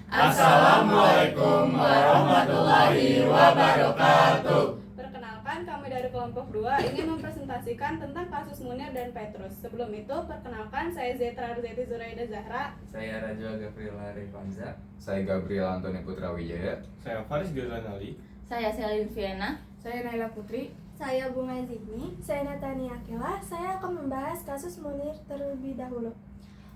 Assalamualaikum warahmatullahi wabarakatuh. Perkenalkan, kami dari kelompok 2 ingin mempresentasikan tentang kasus Munir dan Petrus. Sebelum itu, perkenalkan, saya Zetra Arzeti Zuraida Zahra. Saya Rajwa Gabriela Revanza. Saya Gabriel Antoni Putra Wijaya. Saya Faris Gilzanali. Saya Selin Viana. Saya Naila Putri. Saya Bunga Zidni. Saya Natania Akila. Saya akan membahas kasus Munir terlebih dahulu.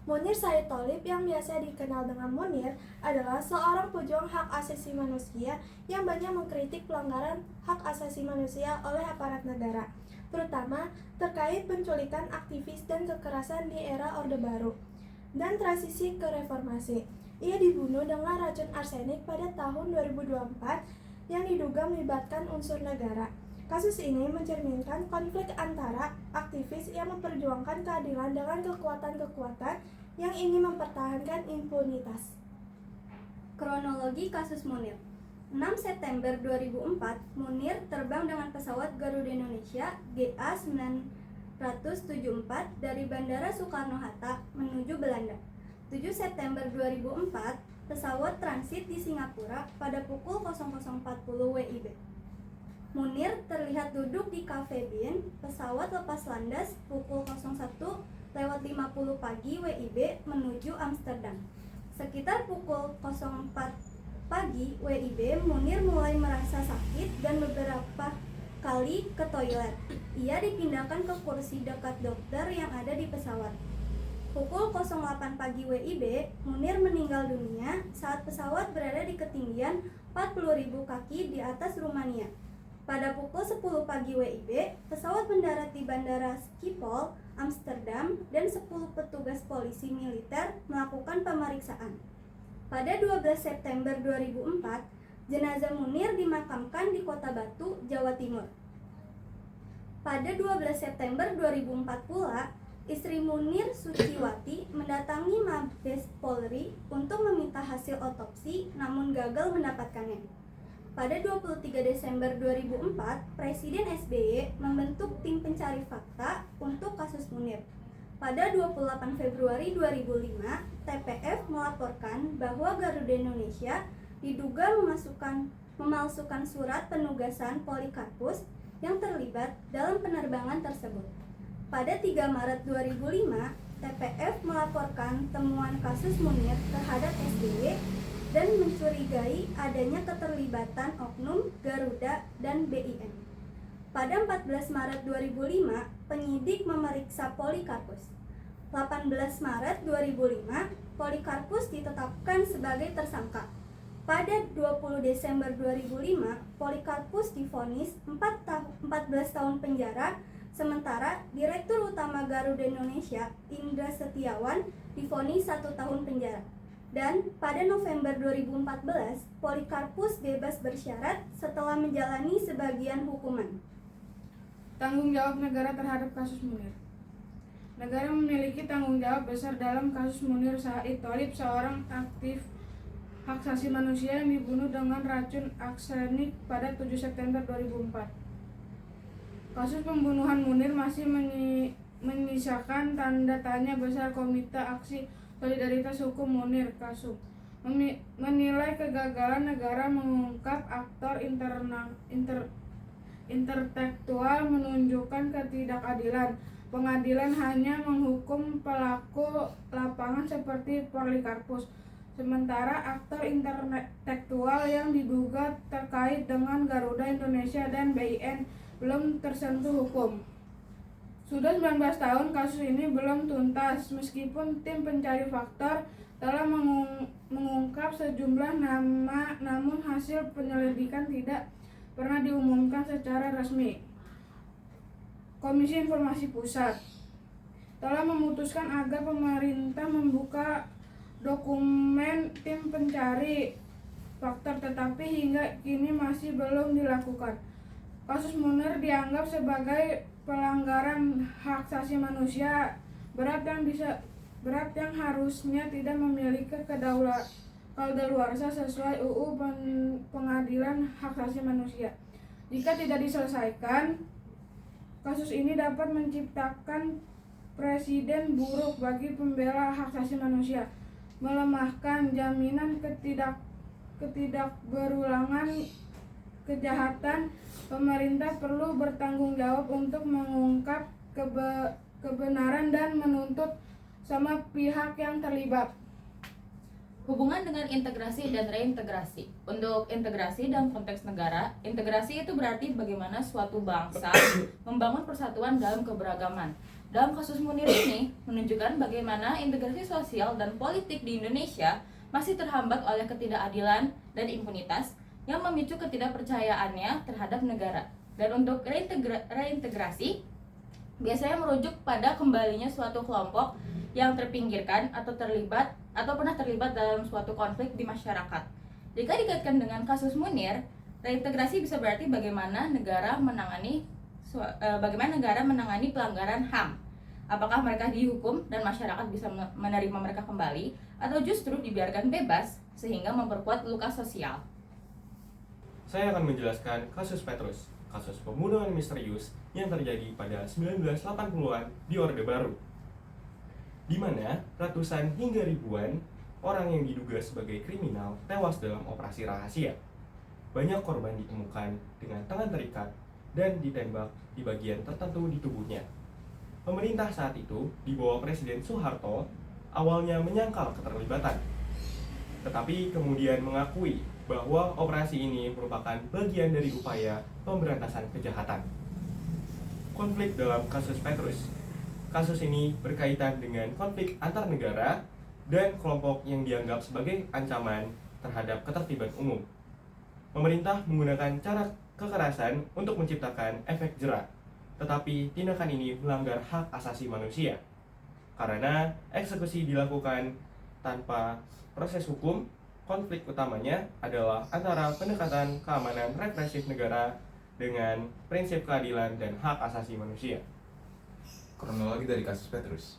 Munir Said Tholib yang biasa dikenal dengan Munir adalah seorang pejuang hak asasi manusia yang banyak mengkritik pelanggaran hak asasi manusia oleh aparat negara, terutama terkait penculikan aktivis dan kekerasan di era Orde Baru dan transisi ke reformasi. Ia dibunuh dengan racun arsenik pada tahun 2024 yang diduga melibatkan unsur negara. Kasus ini mencerminkan konflik antara aktivis yang memperjuangkan keadilan dengan kekuatan-kekuatan yang ingin mempertahankan impunitas. Kronologi kasus Munir. 6 September 2004, Munir terbang dengan pesawat Garuda Indonesia GA974 dari Bandara Soekarno-Hatta menuju Belanda. 7 September 2004, pesawat transit di Singapura pada pukul 00.40 WIB. Munir terlihat duduk di Cafe Bien, pesawat lepas landas pukul 01.50 pagi WIB menuju Amsterdam. Sekitar pukul 04 pagi WIB, Munir mulai merasa sakit dan beberapa kali ke toilet. Ia dipindahkan ke kursi dekat dokter yang ada di pesawat. Pukul 08 pagi WIB, Munir meninggal dunia saat pesawat berada di ketinggian 40.000 kaki di atas Rumania. Pada pukul 10 pagi WIB, pesawat mendarat di Bandara Schiphol, Amsterdam, dan 10 petugas polisi militer melakukan pemeriksaan. Pada 12 September 2004, jenazah Munir dimakamkan di Kota Batu, Jawa Timur. Pada 12 September 2004 pula, istri Munir, Suciwati, mendatangi Mabes Polri untuk meminta hasil otopsi, namun gagal mendapatkannya. Pada 23 Desember 2004, Presiden SBY membentuk tim pencari fakta untuk kasus Munir. Pada 28 Februari 2005, TPF melaporkan bahwa Garuda Indonesia diduga memalsukan surat penugasan Polikarpus yang terlibat dalam penerbangan tersebut. Pada 3 Maret 2005, TPF melaporkan temuan kasus Munir terhadap SBY dan mencurigai adanya keterlibatan oknum Garuda dan BIN. Pada 14 Maret 2005, penyidik memeriksa Polikarpus. 18 Maret 2005, Polikarpus ditetapkan sebagai tersangka. Pada 20 Desember 2005, Polikarpus divonis 14 tahun penjara, sementara Direktur Utama Garuda Indonesia, Indra Setiawan, divonis 1 tahun penjara. Dan pada November 2014, Polikarpus bebas bersyarat setelah menjalani sebagian hukuman. Tanggung jawab negara terhadap kasus Munir. Negara memiliki tanggung jawab besar dalam kasus Munir Said Tholib, seorang aktif hak asasi manusia yang dibunuh dengan racun arsenik pada 7 September 2004. Kasus pembunuhan Munir masih menyisakan tanda tanya besar. Komite Aksi Solidaritas Hukum Munir Kasum menilai kegagalan negara mengungkap aktor intelektual menunjukkan ketidakadilan. Pengadilan hanya menghukum pelaku lapangan seperti Polikarpus, sementara aktor intelektual yang diduga terkait dengan Garuda Indonesia dan BIN belum tersentuh hukum. Sudah 19 tahun kasus ini belum tuntas, meskipun tim pencari fakta telah mengungkap sejumlah nama, namun hasil penyelidikan tidak pernah diumumkan secara resmi. Komisi Informasi Pusat telah memutuskan agar pemerintah membuka dokumen tim pencari fakta, tetapi hingga kini masih belum dilakukan. Kasus Munir dianggap sebagai pelanggaran hak asasi manusia berat yang harusnya tidak memiliki kadaluarsa sesuai UU Pengadilan Hak Asasi Manusia. Jika tidak diselesaikan, kasus ini dapat menciptakan presiden buruk bagi pembela hak asasi manusia. melemahkan jaminan ketidakberulangan kejahatan. Pemerintah perlu bertanggung jawab untuk mengungkap kebenaran dan menuntut sama pihak yang terlibat. Hubungan dengan integrasi dan reintegrasi. Untuk integrasi dalam konteks negara, integrasi itu berarti bagaimana suatu bangsa membangun persatuan dalam keberagaman. Dalam kasus Munir ini menunjukkan bagaimana integrasi sosial dan politik di Indonesia masih terhambat oleh ketidakadilan dan impunitas yang memicu ketidakpercayaannya terhadap negara. Dan untuk reintegrasi biasanya merujuk pada kembalinya suatu kelompok yang terpinggirkan atau pernah terlibat dalam suatu konflik di masyarakat. Jika dikaitkan dengan kasus Munir, reintegrasi bisa berarti bagaimana negara menangani pelanggaran HAM. Apakah mereka dihukum dan masyarakat bisa menerima mereka kembali, atau justru dibiarkan bebas sehingga memperkuat luka sosial. Saya akan menjelaskan kasus Petrus, kasus pembunuhan misterius yang terjadi pada 1980-an di Orde Baru, di mana ratusan hingga ribuan orang yang diduga sebagai kriminal tewas dalam operasi rahasia. Banyak korban ditemukan dengan tangan terikat dan ditembak di bagian tertentu di tubuhnya. Pemerintah saat itu, di bawah Presiden Soeharto, awalnya menyangkal keterlibatan, tetapi kemudian mengakui bahwa operasi ini merupakan bagian dari upaya pemberantasan kejahatan. Konflik dalam kasus Petrus. Kasus ini berkaitan dengan konflik antar negara dan kelompok yang dianggap sebagai ancaman terhadap ketertiban umum. Pemerintah menggunakan cara kekerasan untuk menciptakan efek jerak, tetapi tindakan ini melanggar hak asasi manusia karena eksekusi dilakukan tanpa proses hukum. Konflik utamanya adalah antara pendekatan keamanan represif negara dengan prinsip keadilan dan hak asasi manusia. Kronologi dari kasus Petrus.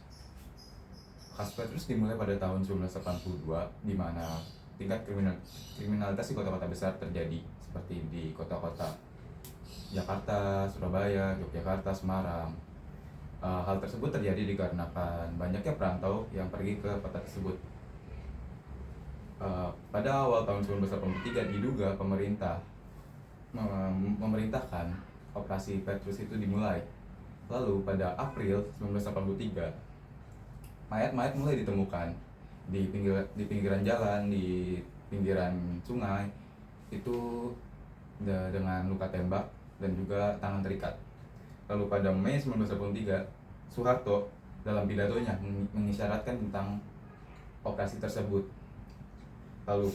Kasus Petrus dimulai pada tahun 1982, di mana tingkat kriminalitas di kota-kota besar terjadi, seperti di kota-kota Jakarta, Surabaya, Yogyakarta, Semarang. Hal tersebut terjadi dikarenakan banyaknya perantau yang pergi ke kota tersebut. Pada awal tahun 1983 diduga pemerintah memerintahkan operasi Petrus itu dimulai. Lalu pada April 1983, mayat-mayat mulai ditemukan di pinggiran jalan, di pinggiran sungai, itu dengan luka tembak dan juga tangan terikat. Lalu pada Mei 1983, Soeharto dalam pidatonya mengisyaratkan tentang operasi tersebut. Lalu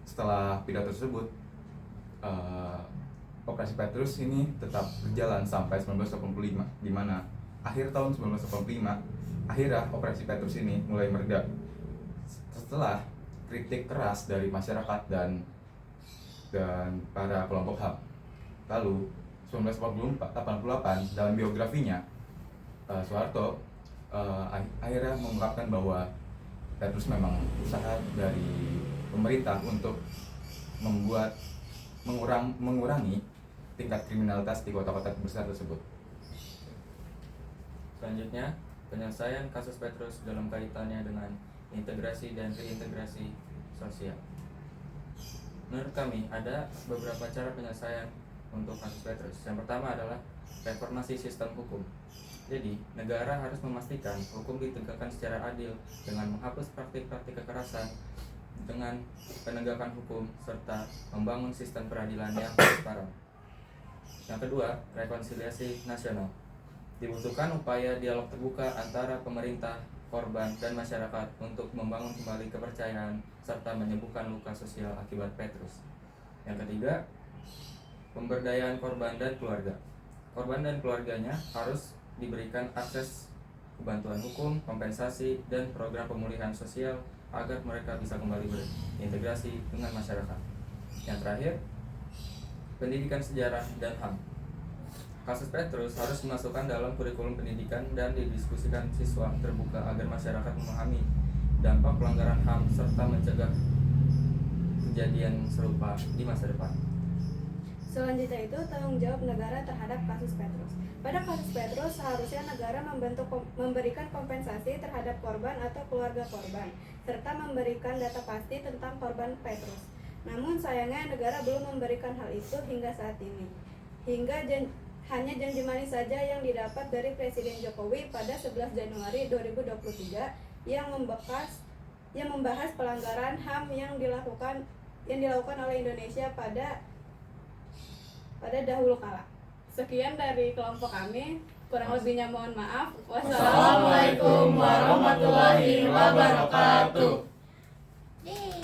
setelah pidato tersebut, operasi Petrus ini tetap berjalan sampai 1985, di mana akhir tahun 1985 akhirnya operasi Petrus ini mulai mereda setelah kritik keras dari masyarakat dan para kelompok HAM. Lalu 1988 dalam biografinya, Soeharto akhirnya mengungkapkan bahwa Petrus memang usaha dari pemerintah untuk mengurangi tingkat kriminalitas di kota-kota besar tersebut. Selanjutnya, penyelesaian kasus Petrus dalam kaitannya dengan integrasi dan reintegrasi sosial. Menurut kami, ada beberapa cara penyelesaian untuk kasus Petrus. Yang pertama adalah reformasi sistem hukum. Jadi, negara harus memastikan hukum ditegakkan secara adil dengan menghapus praktik-praktik kekerasan, dengan penegakan hukum, serta membangun sistem peradilan yang transparan. Yang kedua, rekonsiliasi nasional. Dibutuhkan upaya dialog terbuka antara pemerintah, korban, dan masyarakat untuk membangun kembali kepercayaan serta menyembuhkan luka sosial akibat Petrus. Yang ketiga, pemberdayaan korban dan keluarga. Korban dan keluarganya harus diberikan akses ke bantuan hukum, kompensasi, dan program pemulihan sosial agar mereka bisa kembali berintegrasi dengan masyarakat. Yang terakhir, pendidikan sejarah dan HAM. Kasus Petrus harus dimasukkan dalam kurikulum pendidikan dan didiskusikan siswa terbuka agar masyarakat memahami dampak pelanggaran HAM serta mencegah kejadian serupa di masa depan. Selanjutnya itu tanggung jawab negara terhadap kasus Petrus. Pada kasus Petrus seharusnya negara memberikan kompensasi terhadap korban atau keluarga korban, serta memberikan data pasti tentang korban Petrus. Namun sayangnya negara belum memberikan hal itu hingga saat ini. Hanya janji manis saja yang didapat dari Presiden Jokowi pada 11 Januari 2023 yang membahas pelanggaran HAM yang dilakukan oleh Indonesia pada dahulu kala. Sekian dari kelompok kami, kurang lebihnya mohon maaf. Wassalamualaikum warahmatullahi wabarakatuh. Yeay.